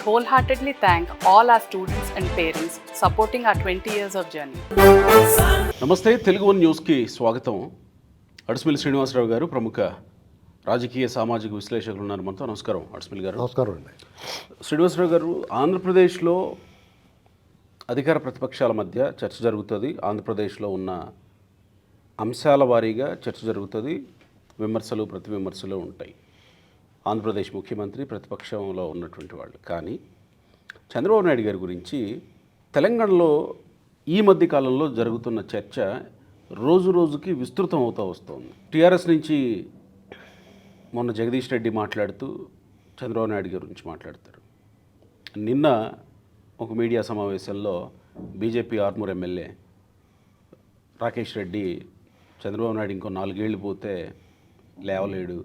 wholeheartedly thank all our students and parents supporting our 20 years of journey. నమస్తే, Telugu one న్యూస్కి స్వాగతం. అడుసుమిల్లి శ్రీనివాసరావు గారు ప్రముఖ రాజకీయ సామాజిక విశ్లేషకులు ఉన్నారు మనతో. నమస్కారం అడుసుమిల్లి గారు. నమస్కారం అండి. శ్రీనివాసరావు గారు, ఆంధ్రప్రదేశ్లో అధికార ప్రతిపక్షాల మధ్య చర్చ జరుగుతుంది. ఆంధ్రప్రదేశ్లో ఉన్న అంశాల వారీగా చర్చ జరుగుతుంది. విమర్శలు ప్రతి విమర్శలు ఉంటాయి. ఆంధ్రప్రదేశ్ ముఖ్యమంత్రి ప్రతిపక్షంలో ఉన్నటువంటి వాళ్ళు. కానీ చంద్రబాబు నాయుడు గారి గురించి తెలంగాణలో ఈ మధ్య కాలంలో జరుగుతున్న చర్చ రోజు రోజుకి విస్తృతం అవుతూ వస్తుంది. టీఆర్ఎస్ నుంచి మొన్న జగదీష్ రెడ్డి మాట్లాడుతూ చంద్రబాబు నాయుడు గారి గురించి మాట్లాడతారు. నిన్న ఒక మీడియా సమావేశంలో బీజేపీ ఆర్మూర్ ఎమ్మెల్యే రాకేష్ రెడ్డి చంద్రబాబు నాయుడు ఇంకో 4 ఏళ్ళు పోతే లేవలేడు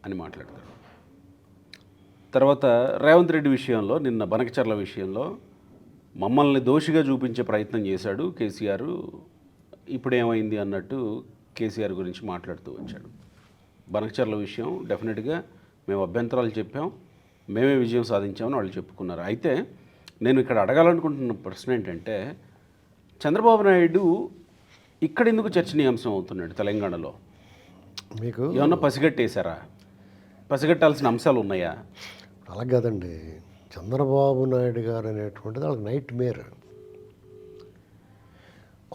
అని మాట్లాడతారు. తర్వాత రేవంత్ రెడ్డి విషయంలో, నిన్న బనకచర్ల విషయంలో మమ్మల్ని దోషిగా చూపించే ప్రయత్నం చేశాడు కేసీఆర్, ఇప్పుడేమైంది అన్నట్టు కేసీఆర్ గురించి మాట్లాడుతూ వచ్చాడు. బనకచర్ల విషయం డెఫినెట్గా మేము అభ్యంతరాలు చెప్పాం, మేమే విజయం సాధించామని వాళ్ళు చెప్పుకున్నారు. అయితే నేను ఇక్కడ అడగాలనుకుంటున్న ప్రశ్న ఏంటంటే, చంద్రబాబు నాయుడు ఇక్కడ ఎందుకు చర్చనీయాంశం అవుతున్నాడు? తెలంగాణలో మీకు ఏమన్నా పసిగట్టేశారా? పసిగట్టాల్సిన అంశాలు ఉన్నాయా? అలా కదండి. చంద్రబాబు నాయుడు గారు అనేటువంటిది వాళ్ళకి నైట్ మేర్.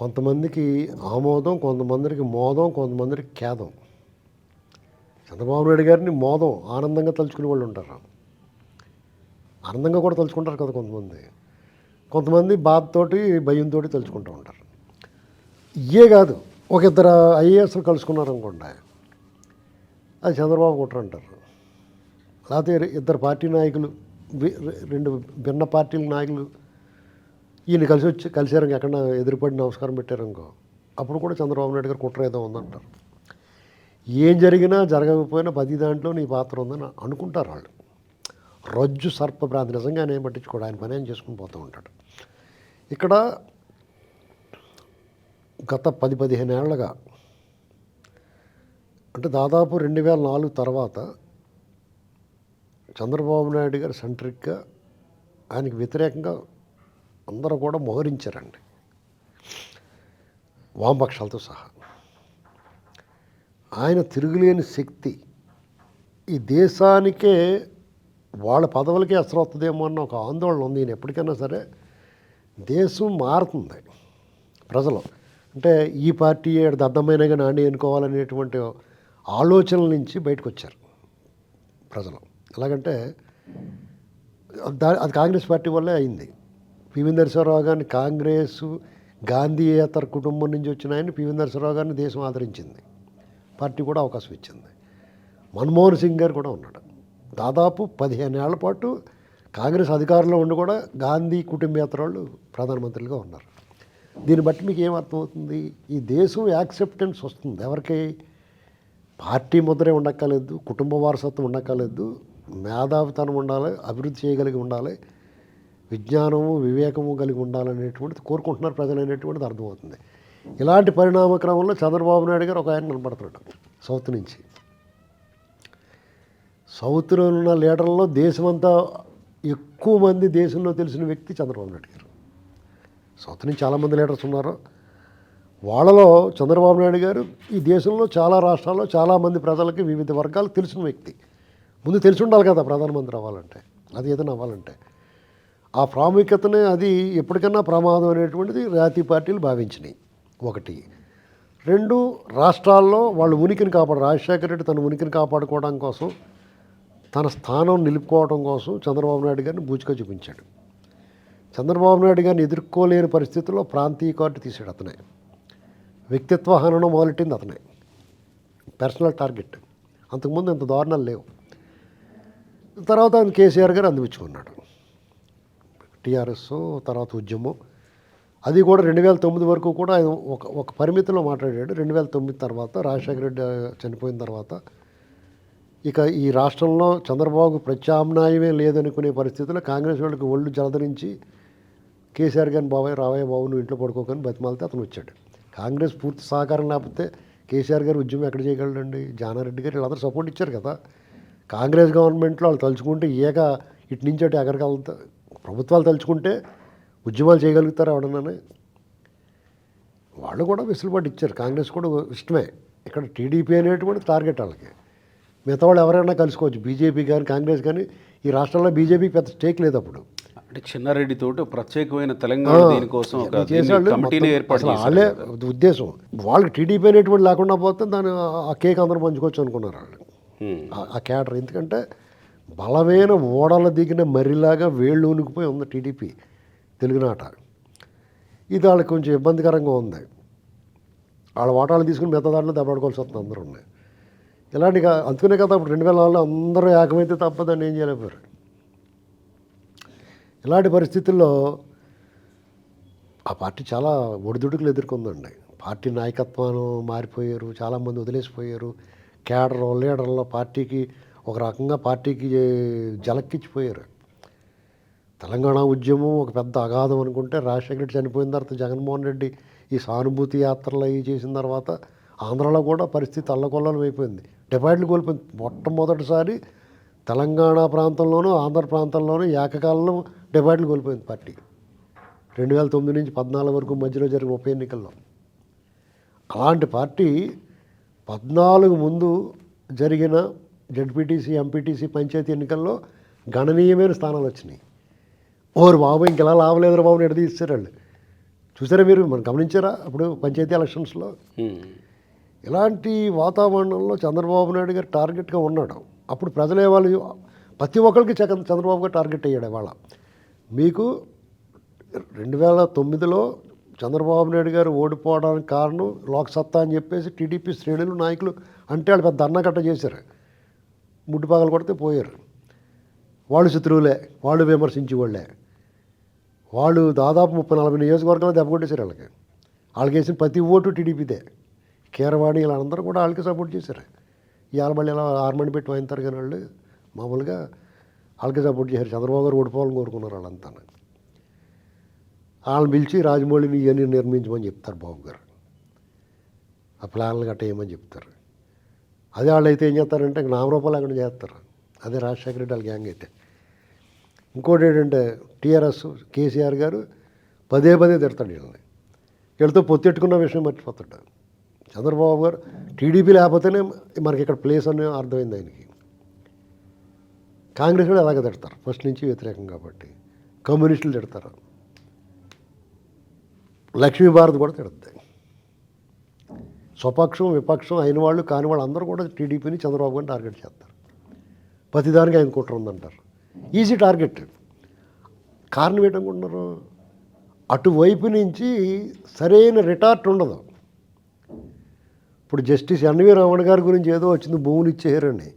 కొంతమందికి ఆమోదం, కొంతమందికి మోదం, కొంతమందికి ఖేదం. చంద్రబాబు నాయుడు గారిని మోదం, ఆనందంగా తలుచుకునే వాళ్ళు ఉంటారు. ఆనందంగా కూడా తలుచుకుంటారు కదా కొంతమంది. కొంతమంది బాధతోటి భయంతో తలుచుకుంటూ ఉంటారు. ఇయే కాదు, ఒక ఇద్దరు ఐఏఎస్లు కలుసుకున్నారు అనుకోండి, అది చంద్రబాబు కుట్ర అంటారు. లేకపోతే ఇద్దరు పార్టీ నాయకులు, 2 భిన్న పార్టీల నాయకులు ఈయన కలిసారు, ఎక్కడ ఎదురుపడి నమస్కారం పెట్టారనుకో, అప్పుడు కూడా చంద్రబాబు నాయుడు గారు కుట్ర ఏదో ఉందంటారు. ఏం జరిగినా జరగకపోయినా 10 దాంట్లో నీ పాత్ర ఉందని అనుకుంటారు వాళ్ళు. రజ్జు సర్పభ్రాంతి, నిజంగా ఆయన ఏం పట్టించుకోడు, ఆయన పని ఏం చేసుకుని పోతూ ఉంటాడు. ఇక్కడ గత 10-15 ఏళ్లుగా, అంటే దాదాపు 2004 తర్వాత చంద్రబాబు నాయుడు గారు సెంట్రిక్గా, ఆయనకి వ్యతిరేకంగా అందరూ కూడా మోహరించారండి, వామపక్షాలతో సహా. ఆయన తిరుగులేని శక్తి. ఈ దేశానికే వాళ్ళ పదవులకే అసలు వస్తుందేమో అన్న ఒక ఆందోళన ఉంది. ఈయన ఎప్పటికైనా సరే దేశం మారుతుంది. ప్రజలు అంటే ఈ పార్టీ దద్దమైనగా నాని ఎన్నుకోవాలనేటువంటి ఆలోచనల నుంచి బయటకు వచ్చారు ప్రజలు. ఎలాగంటే అది కాంగ్రెస్ పార్టీ వల్లే అయింది. పివి నరసింహారావు గారిని, కాంగ్రెస్ గాంధీయేతర కుటుంబం నుంచి వచ్చిన ఆయన పివి నరసింహారావు గారిని దేశం ఆదరించింది, పార్టీ కూడా అవకాశం ఇచ్చింది. మన్మోహన్ సింగ్ గారు కూడా ఉన్నాడు. దాదాపు 15 ఏళ్ల పాటు కాంగ్రెస్ అధికారంలో ఉండి కూడా గాంధీ కుటుంబేతర వాళ్ళు ప్రధానమంత్రులుగా ఉన్నారు. దీన్ని బట్టి మీకు ఏమర్థమవుతుంది? ఈ దేశం యాక్సెప్టెన్స్ వస్తుంది. ఎవరికి? పార్టీ ముద్రే ఉండక్కర్లేదు, కుటుంబ వారసత్వం ఉండక్కర్లేదు, మేధావితనం ఉండాలి, అభివృద్ధి చేయగలిగి ఉండాలి, విజ్ఞానము వివేకము కలిగి ఉండాలనేటువంటిది కోరుకుంటున్నారు ప్రజలు అనేటువంటిది అర్థమవుతుంది. ఇలాంటి పరిణామ క్రమంలో చంద్రబాబు నాయుడు గారు ఒక ఆయన నిలబడుతున్నాడు సౌత్ నుంచి. సౌత్లో ఉన్న లీడర్లలో దేశమంతా ఎక్కువ మంది దేశంలో తెలిసిన వ్యక్తి చంద్రబాబు నాయుడు గారు. సౌత్ నుంచి చాలామంది లీడర్స్ ఉన్నారు. వాళ్ళలో చంద్రబాబు నాయుడు గారు ఈ దేశంలో చాలా రాష్ట్రాల్లో చాలామంది ప్రజలకి వివిధ వర్గాలకు తెలిసిన వ్యక్తి. ముందు తెలిసి ఉండాలి కదా ప్రధానమంత్రి అవ్వాలంటే, అది ఏదైనా అవ్వాలంటే. ఆ ప్రాముఖ్యతనే, అది ఎప్పటికైనా ప్రమాదం అనేటువంటిది రాజకీయ పార్టీలు భావించినాయి. 1. 2, రాష్ట్రాల్లో వాళ్ళ ఉనికిని రాజశేఖర రెడ్డి తన ఉనికిని కాపాడుకోవడం కోసం, తన స్థానం నిలుపుకోవడం కోసం చంద్రబాబు నాయుడు గారిని బూచిగా చూపించాడు. చంద్రబాబు నాయుడు గారిని ఎదుర్కోలేని పరిస్థితుల్లో ప్రాంతీయ కార్డు తీసాడు అతనే. వ్యక్తిత్వ హననం మొదలెట్టింది అతనే, పర్సనల్ టార్గెట్. అంతకుముందు ఇంత దారుణాలు లేవు. తర్వాత ఆయన కేసీఆర్ గారు అందిపుచ్చుకున్నాడు. టీఆర్ఎస్ తర్వాత ఉద్యమం, అది కూడా 2009 వరకు కూడా ఆయన ఒక పరిమితిలో మాట్లాడాడు. 2009 తర్వాత రాజశేఖర రెడ్డి చనిపోయిన తర్వాత ఇక ఈ రాష్ట్రంలో చంద్రబాబు ప్రత్యామ్నాయమే లేదనుకునే పరిస్థితుల్లో కాంగ్రెస్ వాళ్ళకి ఒళ్ళు జలదరించి కేసీఆర్ గారిని బాబాయ్ రావయ్య బాబు నువ్వు ఇంట్లో పడుకోకని బతిమాలితే అతను వచ్చాడు. కాంగ్రెస్ పూర్తి సహకారం లేకపోతే కేసీఆర్ గారు ఉద్యమం ఎక్కడ చేయగలడండి? జానారెడ్డి గారు వీళ్ళందరూ సపోర్ట్ ఇచ్చారు కదా. కాంగ్రెస్ గవర్నమెంట్లో వాళ్ళు తలుచుకుంటే ఇటు నుంచి అటు ఎగరగలుగుతా ప్రభుత్వాలు తలుచుకుంటే ఉద్యమాలు చేయగలుగుతారు ఎవడన్నా. వాళ్ళు కూడా వెసులుబాటు ఇచ్చారు, కాంగ్రెస్ కూడా ఇష్టమే. ఇక్కడ టీడీపీ అనేటువంటి టార్గెట్ వాళ్ళకి, మిగతా వాళ్ళు ఎవరైనా కలుసుకోవచ్చు, బీజేపీ కానీ కాంగ్రెస్ కానీ. ఈ రాష్ట్రంలో బీజేపీకి పెద్ద స్టేక్ లేదు అప్పుడు. అంటే చిన్నారెడ్డి తోటి ప్రత్యేకమైన తెలంగాణ దీనికోసం ఒక చేసాడు కమిటీని ఏర్పాటు అసలు చేశారు వాళ్ళే కదా. ఉద్దేశం. వాళ్ళకి టీడీపీ అనేటువంటి లేకుండా పోతే దాని ఆ కేక్ అందరూ పంచుకోవచ్చు అనుకున్నారు వాళ్ళు, ఆ క్యాడర్. ఎందుకంటే బలమైన ఓడల దిగిన మర్రిలాగా వేళ్ళు ఊనికిపోయి ఉంది టీడీపీ తెలుగునాట. ఇది వాళ్ళకి కొంచెం ఇబ్బందికరంగా ఉంది. వాళ్ళ ఓటాలు తీసుకుని మిగతా దాంట్లో దెబ్బడుకోవాల్సి వస్తుంది అందరూ ఉన్నాయి. ఇలాంటి అందుకునే కదా అప్పుడు 2004లో అందరూ ఏకమైతే తప్ప దాన్ని ఏం చేయలేకపోయారు. ఇలాంటి పరిస్థితుల్లో ఆ పార్టీ చాలా ఒడిదుడుకులు ఎదుర్కొందండి. పార్టీ నాయకత్వాలు మారిపోయారు, చాలామంది వదిలేసిపోయారు. క్యాడర్ లీడర్లో పార్టీకి ఒక రకంగా పార్టీకి జలక్కిచ్చిపోయారు. తెలంగాణ ఉద్యమం ఒక పెద్ద అగాధం అనుకుంటే రాజశేఖర రెడ్డి చనిపోయిన తర్వాత జగన్మోహన్ రెడ్డి ఈ సానుభూతి యాత్రలు అవి చేసిన తర్వాత ఆంధ్రాలో కూడా పరిస్థితి అల్లకొల్లం అయిపోయింది. డిపాజిట్లు కోల్పోయింది. మొట్టమొదటిసారి తెలంగాణ ప్రాంతంలోనూ ఆంధ్ర ప్రాంతంలోనూ ఏకకాలంలో డిపాజిట్లు కోల్పోయింది పార్టీ. 2009 నుంచి 14 వరకు మధ్యలో జరిగిన ఉప ఎన్నికల్లో. అలాంటి పార్టీ 14 ముందు జరిగిన జడ్పీటీసీ ఎంపీటీసీ పంచాయతీ ఎన్నికల్లో గణనీయమైన స్థానాలు వచ్చినాయి. ఓరు బాబు ఇంకెలా లాభలేదురా బాబుని ఎడదీస్తారు వాళ్ళు. చూసారా మీరు, మనం గమనించారా అప్పుడు పంచాయతీ ఎలక్షన్స్లో? ఇలాంటి వాతావరణంలో చంద్రబాబు నాయుడు గారు టార్గెట్గా ఉన్నాడు. అప్పుడు ప్రజలే వాళ్ళు ప్రతి ఒక్కరికి చంద్రబాబు గారు టార్గెట్ అయ్యాడు. వాళ్ళ మీకు 2009లో చంద్రబాబు నాయుడు గారు ఓడిపోవడానికి కారణం లోక్సత్తా అని చెప్పేసి టీడీపీ శ్రేణులు నాయకులు అంటే వాళ్ళు పెద్ద అన్నకట్ట చేశారు. ముడ్డుపాగలు కొడితే పోయారు. వాళ్ళు శత్రువులే, వాళ్ళు విమర్శించేవాళ్ళే. వాళ్ళు దాదాపు 30-40 నియోజకవర్గాలు దెబ్బకొట్టేశారు వాళ్ళకి. వాళ్ళకి వేసిన ప్రతి ఓటు టీడీపీదే. కీరవాణి ఇలా అందరూ కూడా వాళ్ళకి సపోర్ట్ చేశారు. ఇవాళ మళ్ళీ ఇలా ఆర్మండి పెట్టి వాయింతారు కానీ వాళ్ళు మామూలుగా వాళ్ళకి సపోర్ట్ చేశారు. చంద్రబాబు గారు ఓడిపోవాలని కోరుకున్నారు వాళ్ళంతా. వాళ్ళని పిలిచి రాజమౌళిని ఇవన్నీ నిర్మించమని చెప్తారు బాబు గారు. ఆ ప్లాన్లు గట్ట వేయమని చెప్తారు. అదే వాళ్ళు అయితే ఏం చేస్తారంటే నామరూపాలు అక్కడ చేస్తారు. అదే రాజశేఖర రెడ్డి వాళ్ళ గ్యాంగ్ అయితే. ఇంకోటి ఏంటంటే టీఆర్ఎస్ కేసీఆర్ గారు పదే తిడతాడు వీళ్ళని. వీళ్ళతో పొత్తెట్టుకున్న విషయం మర్చిపోతాడు. చంద్రబాబు గారు టీడీపీ లేకపోతేనే మనకి ఇక్కడ ప్లేస్ అని అర్థమైంది ఆయనకి. కాంగ్రెస్ కూడా అలాగే తిడతారు, ఫస్ట్ నుంచి వ్యతిరేకం కాబట్టి. కమ్యూనిస్టులు తిడతారు, లక్ష్మీభారత్ కూడా తిడుతుంది. స్వపక్షం విపక్షం అయిన వాళ్ళు కాని వాళ్ళు అందరూ కూడా టీడీపీని చంద్రబాబు గారిని టార్గెట్ చేస్తారు. ప్రతిదానికి ఆయన కుట్ర ఉందంటారు. Easy target. కారణం ఏంటనుకుంటున్నారు? అటువైపు నుంచి సరైన రిటార్ట్ ఉండదు. ఇప్పుడు జస్టిస్ ఎన్వి రమణ గారి గురించి ఏదో వచ్చింది, భూములు ఇచ్చేయారండి.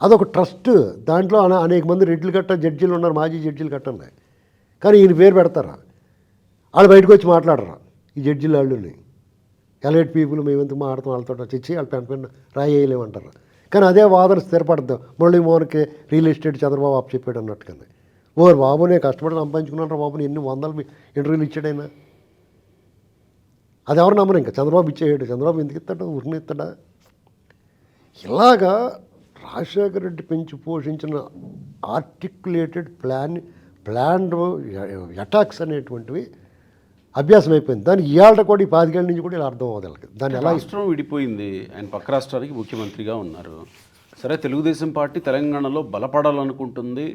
అదొక ట్రస్ట్. దాంట్లో అనేక మంది రెడ్లు కట్ట జడ్జీలు ఉన్నారు, మాజీ జడ్జీలు కట్టండి. కానీ ఈయన పేరు పెడతారా? వాళ్ళు బయటకు వచ్చి మాట్లాడరా ఈ జడ్జీలు వాళ్ళని? ఎలైట్ పీపుల్ మేమెందుకు మాట్లాడుతాం, వాళ్ళతో తెచ్చి వాళ్ళ పెన్ రాయేయలేమంటారు. కానీ అదే వాదన స్థిరపడద్దు. మురళీమోహన్కి రియల్ ఎస్టేట్ చంద్రబాబు అప్పు చెప్పాడు అన్నట్టుగానే. ఓరు బాబు నేను కష్టపడి సంపాదించుకున్నాను బాబు, ఎన్ని వందలు ఇంటర్వ్యూలు ఇచ్చాడైనా. అది ఎవరు నమ్మరు. ఇంకా చంద్రబాబు ఇచ్చేయడు. చంద్రబాబు ఎందుకు ఇస్తాడు? ఊరిని ఇస్తాడా? ఇలాగా రాజశేఖర రెడ్డి పెంచి పోషించిన ఆర్టికులేటెడ్ ప్లాన్డ్ అటాక్స్ అనేటువంటివి అభ్యాసం అయిపోయింది. దాన్ని ఇవాళ కూడా ఈ 5 ఏళ్ళ నుంచి కూడా ఇలా అర్థం అవ్వదు. దాన్ని ఎలా రాష్ట్రం విడిపోయింది, ఆయన పక్క రాష్ట్రానికి ముఖ్యమంత్రిగా ఉన్నారు. సరే, తెలుగుదేశం పార్టీ తెలంగాణలో బలపడాలనుకుంటుంది.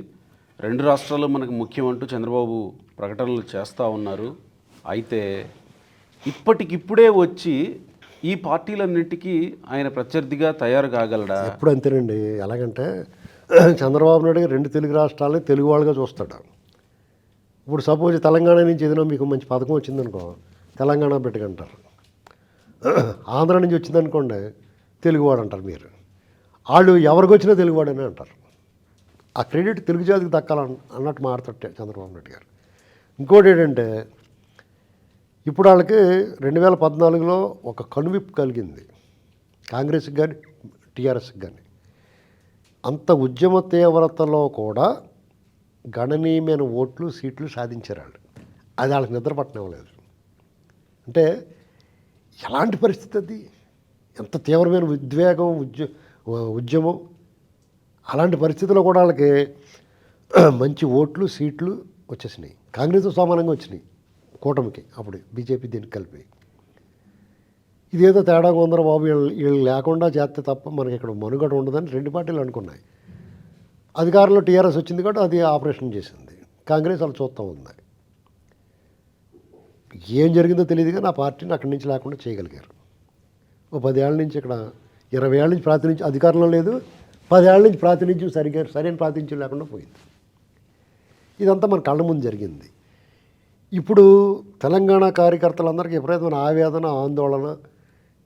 2 రాష్ట్రాలు మనకు ముఖ్యం అంటూ చంద్రబాబు ప్రకటనలు చేస్తూ ఉన్నారు. అయితే ఇప్పటికిప్పుడే వచ్చి ఈ పార్టీలన్నింటికీ ఆయన ప్రత్యర్థిగా తయారు కాగలడా? ఎప్పుడు అంతేనండి. ఎలాగంటే చంద్రబాబు నాయుడు 2 తెలుగు రాష్ట్రాలని తెలుగు వాళ్ళుగా చూస్తాడు. ఇప్పుడు సపోజ్ తెలంగాణ నుంచి ఏదైనా మీకు మంచి పథకం వచ్చిందనుకో, తెలంగాణ బిడ్డకంటారు. ఆంధ్ర నుంచి వచ్చిందనుకోండి, తెలుగువాడు అంటారు మీరు. వాళ్ళు ఎవరికి వచ్చినా తెలుగువాడనే అంటారు. ఆ క్రెడిట్ తెలుగు జాతికి దక్కాలన్నట్టు మాట్లాడతాడు చంద్రబాబు నాయుడు గారు. ఇంకోటి ఏంటంటే ఇప్పుడు వాళ్ళకి 2014లో ఒక కనువిప్పు కలిగింది, కాంగ్రెస్కి కానీ టీఆర్ఎస్కి కానీ. అంత ఉద్యమ తీవ్రతలో కూడా గణనీయమైన ఓట్లు సీట్లు సాధించారు వాళ్ళు. అది వాళ్ళకి నిద్ర పట్టనివ్వలేదు. అంటే ఎలాంటి పరిస్థితి అది? ఎంత తీవ్రమైన ఉద్వేగం, ఉద్యమం. అలాంటి పరిస్థితుల్లో కూడా వాళ్ళకి మంచి ఓట్లు సీట్లు వచ్చేసినాయి. కాంగ్రెస్తో సమానంగా వచ్చినాయి కూటమికి. అప్పుడు బీజేపీ దీనికి కలిపి ఇదేదో తేడాగా ఉందరా బాబు, వీళ్ళు లేకుండా చేస్తే తప్ప మనకి ఇక్కడ మనుగడ ఉండదని రెండు పార్టీలు అనుకున్నాయి. అధికారంలో టీఆర్ఎస్ వచ్చింది కాబట్టి అది ఆపరేషన్ చేసింది. కాంగ్రెస్ వాళ్ళు చూస్తూ ఉంది. ఏం జరిగిందో తెలియదు కానీ ఆ పార్టీని అక్కడి నుంచి లేకుండా చేయగలిగారు. ఓ 10 ఏళ్ళ నుంచి ఇక్కడ 20 ఏళ్ళ నుంచి ప్రాతినిధ్యం అధికారంలో లేదు, 10 ఏళ్ళ నుంచి ప్రాతినిధ్యం సరైన ప్రాతినిధ్యం లేకుండా పోయింది. ఇదంతా మన కళ్ళ ముందు జరిగింది. ఇప్పుడు తెలంగాణ కార్యకర్తలందరికీ విపరీతమైన ఆవేదన, ఆందోళన,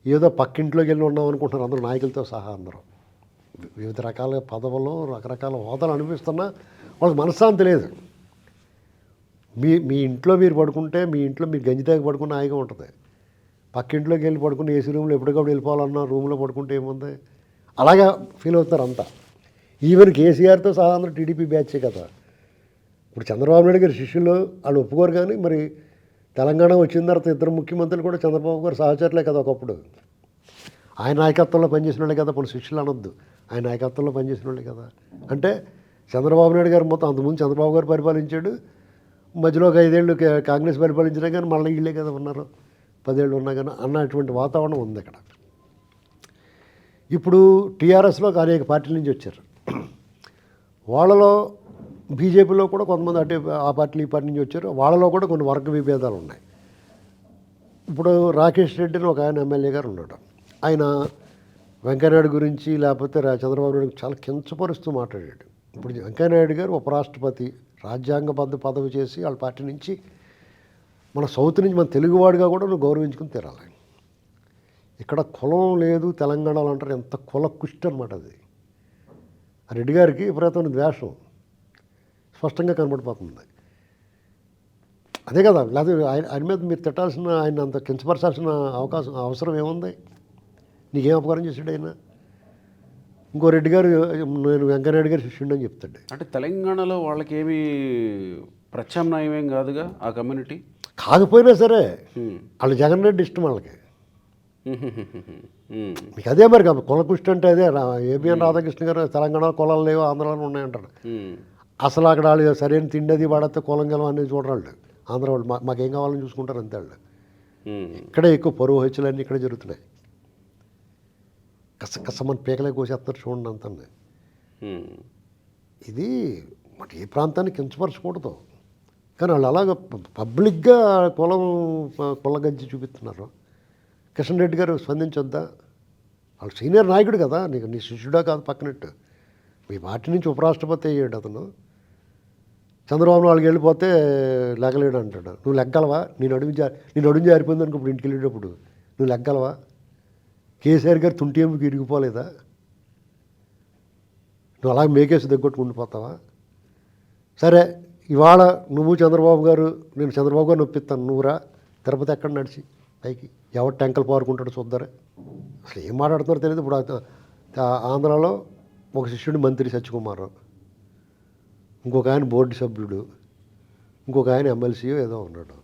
ఏదో పక్కింట్లోకి వెళ్ళి ఉన్నాం అనుకుంటున్నారు అందరూ, నాయకులతో సహా అందరూ. వివిధ రకాల పదవులు, రకరకాల హోదాలు అనిపిస్తున్నా వాళ్ళకి మనశ్శాంతి లేదు. మీ ఇంట్లో మీరు పడుకుంటే, మీ ఇంట్లో మీరు గంజితాకి పడుకున్న హాయిగా ఉంటుంది. పక్కింట్లోకి వెళ్ళి పడుకుని ఏసీ రూమ్లో ఎప్పటికప్పుడు వెళ్ళిపోవాలన్నా రూమ్లో పడుకుంటే ఏముంది, అలాగా ఫీల్ అవుతారు అంతా. ఈవెన్ కేసీఆర్తో సహా అందరూ టీడీపీ బ్యాచే కదా. ఇప్పుడు చంద్రబాబు నాయుడు గారి శిష్యులు వాళ్ళు ఒప్పుకోరు, కానీ మరి తెలంగాణ వచ్చిన తర్వాత ఇద్దరు ముఖ్యమంత్రులు కూడా చంద్రబాబు గారు సహచరులే కదా ఒకప్పుడు. ఆయన నాయకత్వంలో పనిచేసిన వాళ్ళే కదా, కొన్ని శిష్యులు అనొద్దు, ఆయన నాయకత్వంలో పనిచేసిన వాళ్ళే కదా. అంటే చంద్రబాబు నాయుడు గారు మొత్తం అంతకుముందు చంద్రబాబు గారు పరిపాలించాడు, మధ్యలో ఒక 5 ఏళ్ళు కాంగ్రెస్ పరిపాలించినా కానీ మళ్ళీ వీళ్ళే కదా ఉన్నారు, 10 ఏళ్ళు ఉన్నా కానీ అన్నటువంటి వాతావరణం ఉంది అక్కడ. ఇప్పుడు టీఆర్ఎస్లో అనేక పార్టీల నుంచి వచ్చారు. వాళ్ళలో బీజేపీలో కూడా కొంతమంది అటు ఆ పార్టీలు ఈ పార్టీ నుంచి వచ్చారు. వాళ్ళలో కూడా కొన్ని వర్గ విభేదాలు ఉన్నాయి. ఇప్పుడు రాకేష్ రెడ్డి అని ఒక ఆయన ఎమ్మెల్యే గారు ఉన్నాడు. ఆయన వెంకయ్యనాయుడు గురించి లేకపోతే చంద్రబాబు నాయుడు చాలా కించపరుస్తూ మాట్లాడాడు. ఇప్పుడు వెంకయ్యనాయుడు గారు ఉపరాష్ట్రపతి, రాజ్యాంగబద్ధ పదవి చేసి వాళ్ళ పార్టీ నుంచి మన సౌత్ నుంచి మన తెలుగువాడిగా కూడా నువ్వు గౌరవించుకుని తీరాలి. ఇక్కడ కులం లేదు తెలంగాణలో అంటారు, ఎంత కుల కుష్టి అనమాట అది. ఆ రెడ్డి గారికి విపరీతమైన ద్వేషం స్పష్టంగా కనబడిపోతుంది. అదే కదా, లేకపోతే ఆయన మీద మీరు తిట్టాల్సిన, ఆయన అంత కించపరచాల్సిన అవసరం ఏముంది? నీకేం అపకారం చేశాడు ఆయన? ఇంకో రెడ్డి గారు నేను వెంకయ్యనాయుడు గారి శిష్యుడు అని చెప్తాడు. అంటే తెలంగాణలో వాళ్ళకేమీ ప్రత్యామ్నాయం ఏం కాదుగా ఆ కమ్యూనిటీ. కాకపోయినా సరే వాళ్ళు జగన్ రెడ్డి ఇష్టం వాళ్ళకి. మీకు అదే మరి కుల కుష్టి అంటే అదే. ఏబిఎన్ రాధాకృష్ణ గారు తెలంగాణలో కులాలు లేవు ఆంధ్రాలో ఉన్నాయంటారు. అసలు అక్కడ వాళ్ళు సరైన తిండి అది వాడితే కులం గెలం అనేది చూడరాళ్ళు. ఆంధ్ర వాళ్ళు మాకేం కావాలని చూసుకుంటారు అంతే వాళ్ళు. ఇక్కడే ఎక్కువ పరువు హత్యలన్నీ ఇక్కడే జరుగుతున్నాయి. కసమని పీకలే కోసేస్తున్నారు చూడండి అంతా. ఇది మరి ఏ ప్రాంతాన్ని కించపరచకూడదు, కానీ వాళ్ళు అలాగ పబ్లిక్గా కులగజ్జి చూపిస్తున్నారు. కిషన్ రెడ్డి గారు స్పందించొద్దా? వాళ్ళు సీనియర్ నాయకుడు కదా, నీ శిష్యుడా కాదు పక్కనట్టు. మీ పార్టీ నుంచి ఉపరాష్ట్రపతి అయ్యాడు అతను. చంద్రబాబు వాళ్ళకి వెళ్ళిపోతే లెగలేడు అంటాడు. నువ్వు లెగ్గలవా? నేను అడుగు జారిపోయింది అనుకో ఇప్పుడు ఇంటికి వెళ్ళేటప్పుడు నువ్వు లెగ్గలవా? కేసీఆర్ గారు తుంటి ఎంపుకి ఇరిగిపోలేదా? నువ్వు అలాగే మేకేసి దగ్గొట్టుకు ఉండిపోతావా? సరే, ఇవాళ నువ్వు చంద్రబాబు గారు, నేను చంద్రబాబు గారు నొప్పిస్తాను, నువ్వురా తిరుపతి ఎక్కడ నడిచి పైకి ఎవరు ట్యాంకలు పారుకుంటాడో చూద్దారా. అసలు ఏం మాట్లాడుతున్నారో తెలియదు. ఇప్పుడు ఆంధ్రాలో ఒక శిష్యుడు మంత్రి సత్యకుమార్, ఇంకొక ఆయన బోర్డు సభ్యుడు, ఇంకొక ఆయన ఎమ్మెల్సీ ఏదో ఉన్నాడు.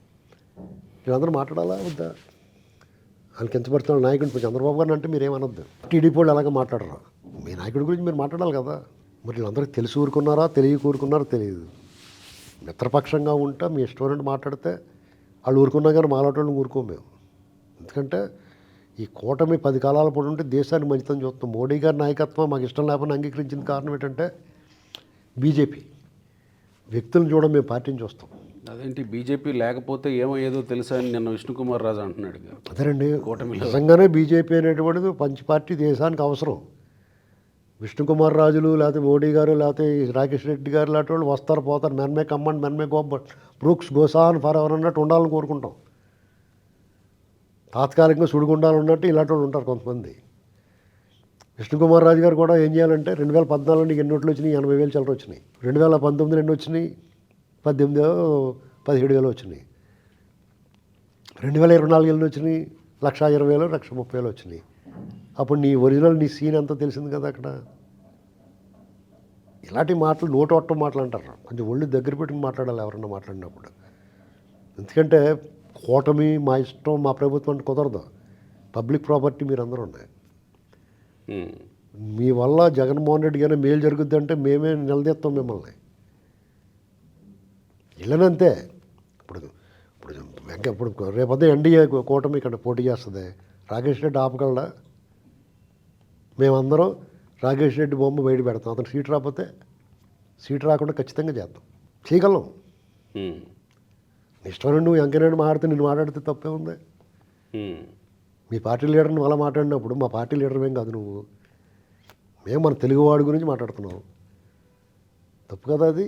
వీళ్ళందరూ మాట్లాడాలా వద్దా? ఆయన కించపడుతున్న నాయకుడు ఇప్పుడు చంద్రబాబు గారిని అంటే మీరేమనొద్దు. టీడీపీ వాళ్ళు అలాగే మాట్లాడరు. మీ నాయకుడి గురించి మీరు మాట్లాడాలి కదా. మరి వీళ్ళందరికీ తెలిసి ఊరుకున్నారా తెలియకూరుకున్నారో తెలియదు. మిత్రపక్షంగా ఉంటా మీ ఇష్టం మాట్లాడితే వాళ్ళు ఊరుకున్నా కానీ మాలాటోళ్ళని ఊరుకోం మేము. ఎందుకంటే ఈ కూటమి 10 కాలాల పాటు ఉంటే దేశాన్ని మంచితనం చూస్తాం. మోడీ గారి నాయకత్వం మాకు ఇష్టం లేకపోతే అంగీకరించిన కారణం ఏంటంటే బీజేపీ వ్యక్తులను చూడడం మేము పార్టీని చూస్తాం. అదేంటి బీజేపీ లేకపోతే ఏమయ్యేదో తెలుసా అని నిన్న విష్ణుకుమార్ రాజు అంటున్నాడు. అదేనండి, నిజంగానే బీజేపీ అనేటువంటిది పంచ్ పార్టీ దేశానికి అవసరం. విష్ణుకుమార్ రాజులు లేకపోతే మోడీ గారు లేకపోతే రాకేష్ రెడ్డి గారు లాంటి వాళ్ళు వస్తారు పోతారు. Men may come and men may go but brooks goes on forever అన్నట్టు ఉండాలని కోరుకుంటాం. తాత్కాలికంగా సుడిగుండాలు ఉన్నట్టు ఇలాంటి వాళ్ళు ఉంటారు కొంతమంది. విష్ణుకుమార్ రాజు గారు కూడా ఏం చేయాలంటే 2014 ఎన్ని ఓట్లు వచ్చినాయి? 80,000 చిల్లర వచ్చినాయి. 2019 ఎన్ని వచ్చినాయి? 17,000 వచ్చినాయి. 2024 ఎన్ని వచ్చినాయి? 1,20,000 1,30,000 వచ్చినాయి. అప్పుడు నీ ఒరిజినల్ నీ సీన్ అంతా తెలిసింది కదా అక్కడ. ఇలాంటి మాటలు నోటొట్ట మాటలు అంటారు. కొంచెం ఒళ్ళు దగ్గర పెట్టుకుని మాట్లాడాలి ఎవరన్నా మాట్లాడినప్పుడు. ఎందుకంటే కూటమి మా ఇష్టం మా ప్రభుత్వం అంటే కుదరదు. పబ్లిక్ ప్రాపర్టీ మీరు అందరూ ఉన్నాయి. మీ వల్ల జగన్మోహన్ రెడ్డి గానే మేలు జరుగుద్ది అంటే మేమే నిలదీస్తాం మిమ్మల్ని. ఇళ్ళనంతే. ఇప్పుడు ఇప్పుడు రేపొద్దు ఎన్డీఏ కూటమి ఇక్కడ పోటీ చేస్తుంది. రాకేష్ రెడ్డి ఆపగలడా? మేమందరం రాకేష్ రెడ్డి బొమ్మ బయట పెడతాం. అతను సీట్ రాకపోతే సీట్ రాకుండా ఖచ్చితంగా చేద్దాం, చేయగలం. ఇష్టం నువ్వు వెంకయ్యనాయుడు మాట్లాడితే నేను మాట్లాడితే తప్పే ఉంది. మీ పార్టీ లీడర్ని అలా మాట్లాడినప్పుడు మా పార్టీ లీడర్ ఏం కాదు నువ్వు, మేము మన తెలుగువాడి గురించి మాట్లాడుతున్నాం. తప్పు కదా అది?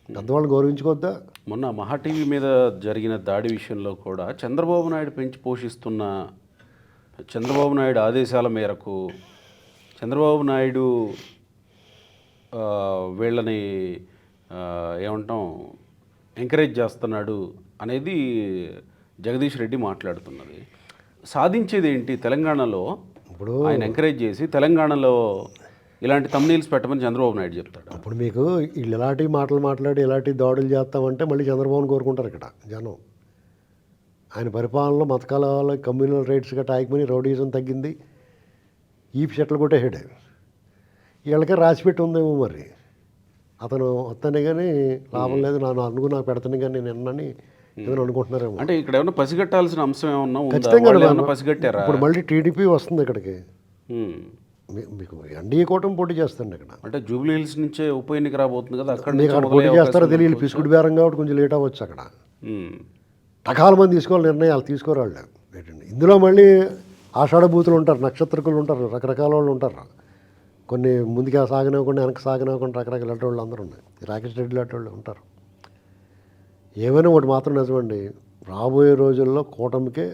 పెద్దవాళ్ళని గౌరవించుకోవద్దా? మొన్న మహా టీవీ మీద జరిగిన దాడి విషయంలో కూడా చంద్రబాబు నాయుడు పెంచి పోషిస్తున్న చంద్రబాబు నాయుడు ఆదేశాల మేరకు చంద్రబాబు నాయుడు వీళ్ళని ఏమంటాం ఎంకరేజ్ చేస్తున్నాడు అనేది జగదీష్ రెడ్డి మాట్లాడుతున్నది. సాధించేది ఏంటి తెలంగాణలో? ఇప్పుడు ఆయన ఎంకరేజ్ చేసి తెలంగాణలో ఇలాంటి తమ్నీల్స్ పెట్టమని చంద్రబాబు నాయుడు చెప్తాడు. అప్పుడు మీకు వీళ్ళు ఇలాంటి మాటలు మాట్లాడి ఇలాంటి దాడులు చేస్తామంటే మళ్ళీ చంద్రబాబుని కోరుకుంటారు ఇక్కడ జనం. ఆయన పరిపాలనలో మతకాల కమ్యూనల్ రైట్స్ గట్రా ఆగిపోయి రౌడీజం తగ్గింది, ఈపి చెట్లు కొట్టేసాడు. వీళ్ళకే రాసిపెట్టి ఉందేమో మరి. అతను వస్తానే కానీ లాభం లేదు, నాకు పెడతానే కానీ నేను ఎన్నని ఏమైనా అనుకుంటున్నారేమో. అంటే ఇక్కడ ఏమన్నా పసిగట్టాల్సిన అంశం ఏమన్నా ఉందా? ఖచ్చితంగా వాళ్ళు ఏమన్నా పసిగట్టారా? ఇప్పుడు మళ్ళీ టీడీపీ వస్తుంది ఇక్కడికి. మీకు ఎన్డీఏ కూటమి పోటీ చేస్తాండి ఇక్కడ. అంటే జూబ్లీ హిల్స్ నుంచే ఉప ఎన్నిక రాబోతుంది కదా, అక్కడ మీకు అక్కడ పోటీ చేస్తారో తెలియదు. పిసుకుడు బేరం కాబట్టి కొంచెం లేట్ అవ్వచ్చు. అక్కడ రకాల మంది తీసుకోవాలి నిర్ణయాలు, తీసుకోరాళ్ళు. ఇందులో మళ్ళీ ఆషాఢ బూతులు ఉంటారు, నక్షత్రకులు ఉంటారు, రకరకాల వాళ్ళు ఉంటారు. కొన్ని ముందుగా సాగనివ్వకుండా వెనక సాగనివ్వకుండా రకరకాల లాంటి వాళ్ళు అందరూ ఉన్నాయి. రాకేష్ రెడ్డి లాంటి వాళ్ళు ఉంటారు. ఏమైనా ఒకటి మాత్రం నిజమండి, రాబోయే రోజుల్లో కూటమికే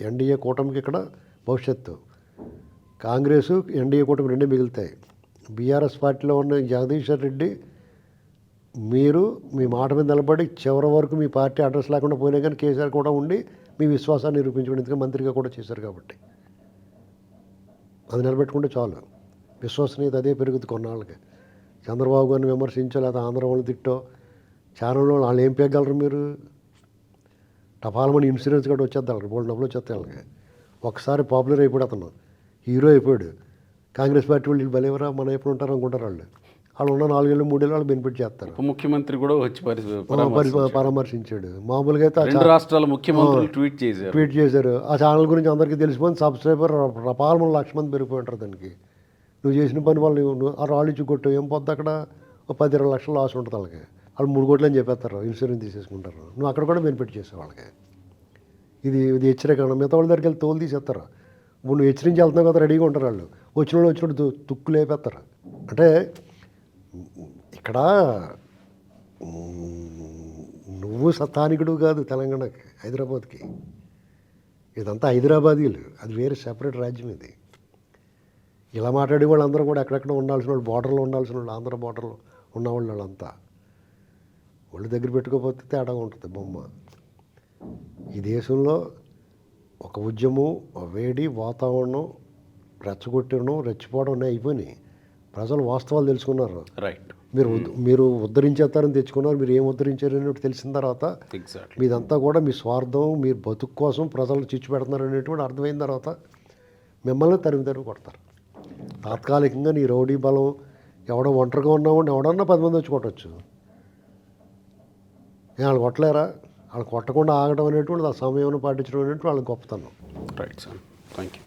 ఎన్డీఏ కూటమికి ఇక్కడ భవిష్యత్తు. కాంగ్రెస్ ఎన్డీఏ కూటమి రెండే మిగులుతాయి. బీఆర్ఎస్ పార్టీలో ఉన్న జగదీశ్వర్ రెడ్డి మీరు మీ మాట మీద నిలబడి చివరి వరకు మీ పార్టీ అడ్రస్ లేకుండా పోయినా కానీ కేసీఆర్ కూడా ఉండి మీ విశ్వాసాన్ని నిరూపించుకోండి. ఎందుకంటే మంత్రిగా కూడా చేశారు కాబట్టి అది నిలబెట్టుకుంటే చాలు. విశ్వసనీయత అదే పెరుగుతుంది కొన్నాళ్ళకి. చంద్రబాబు గారిని విమర్శించో లేదా ఆంధ్ర వాళ్ళు తిట్టో ఛానల్లో వాళ్ళు ఏం పెగ్గలరు మీరు? టపాలమని ఇన్సూరెన్స్ కూడా వచ్చేద్దాం, వాళ్ళకి బోల్డ్ డబ్బులు వచ్చేస్తాయి వాళ్ళకి. ఒకసారి పాపులర్ అయిపోయాడు, అతను హీరో అయిపోయాడు. కాంగ్రెస్ పార్టీ వాళ్ళు బలేవరా మన ఎప్పుడు ఉంటారు అనుకుంటారు. వాళ్ళు ఉన్న 4 ఏళ్ళు 3 ఏళ్ళు వాళ్ళు బెనిఫిట్ చేస్తారు. ముఖ్యమంత్రి కూడా వచ్చి పరామర్శించాడు. మామూలుగా అయితే రెండు రాష్ట్రాల ముఖ్యమంత్రులు ట్వీట్ చేశారు. ఆ ఛానల్ గురించి అందరికీ తెలిసిపోయింది. సబ్స్క్రైబర్ రపాలమని 1,00,000 మంది పెరిగిపోయి ఉంటారు. దానికి నువ్వు చేసిన పని వాళ్ళు ఆ రాళ్ళు ఇచ్చి కొట్టు ఏం పొద్దు అక్కడ 10-20 లక్షలు లాస్ ఉంటుంది వాళ్ళకి. వాళ్ళు 3 కోట్లు అని చెప్పేస్తారు, ఇన్సూరెన్స్ తీసేసుకుంటారు. నువ్వు అక్కడ కూడా బెనిఫిట్ చేసావు వాళ్ళకి. ఇది హెచ్చరిక. మిగతా వాళ్ళ దగ్గరికి వెళ్ళి తోలు తీసేస్తారు. ఇప్పుడు నువ్వు హెచ్చరించి వెళ్తున్నావు కదా, రెడీగా ఉంటారు వాళ్ళు. వచ్చినప్పుడు తుక్కు లేపేస్తారు. అంటే ఇక్కడ నువ్వు స్థానికుడు కాదు తెలంగాణకి, హైదరాబాద్కి. ఇదంతా హైదరాబాదీలు, అది వేరే సెపరేట్ రాజ్యం. ఇది ఇలా మాట్లాడే వాళ్ళందరూ కూడా ఎక్కడెక్కడ ఉండాల్సిన వాళ్ళు, బార్డర్లో ఉండాల్సిన వాళ్ళు, ఆంధ్ర బార్డర్లో ఉన్నవాళ్ళు వాళ్ళంతా వాళ్ళు దగ్గర పెట్టుకోకపోతే తేడాగా ఉంటుంది బొమ్మ. ఈ దేశంలో ఒక ఉద్యమం, వేడి వాతావరణం, రెచ్చగొట్టడం, రెచ్చిపోవడం అన్నీ అయిపోయినాయి. ప్రజలు వాస్తవాలు తెలుసుకున్నారు. రైట్. మీరు ఉద్ధరించేస్తారని తెచ్చుకున్నారు. మీరు ఏం ఉద్ధరించారని తెలిసిన తర్వాత మీదంతా కూడా మీ స్వార్థం, మీరు బతుకు కోసం ప్రజలు చిచ్చు పెడుతున్నారు అనేటువంటి అర్థమైన తర్వాత మిమ్మల్ని తరిమి కొడతారు. తాత్కాలికంగా నీ రౌడీ బలం, ఎవడో ఒంటరిగా ఉన్నామని ఎవడన్నా 10 మంది వచ్చి కొట్టచ్చు. వాళ్ళు కొట్టలేరా? వాళ్ళు కొట్టకుండా ఆగడం అనేటువంటి ఆ సమయం పాటించడం అనేటువంటి వాళ్ళకి గొప్పతనం. Right sir, thank you.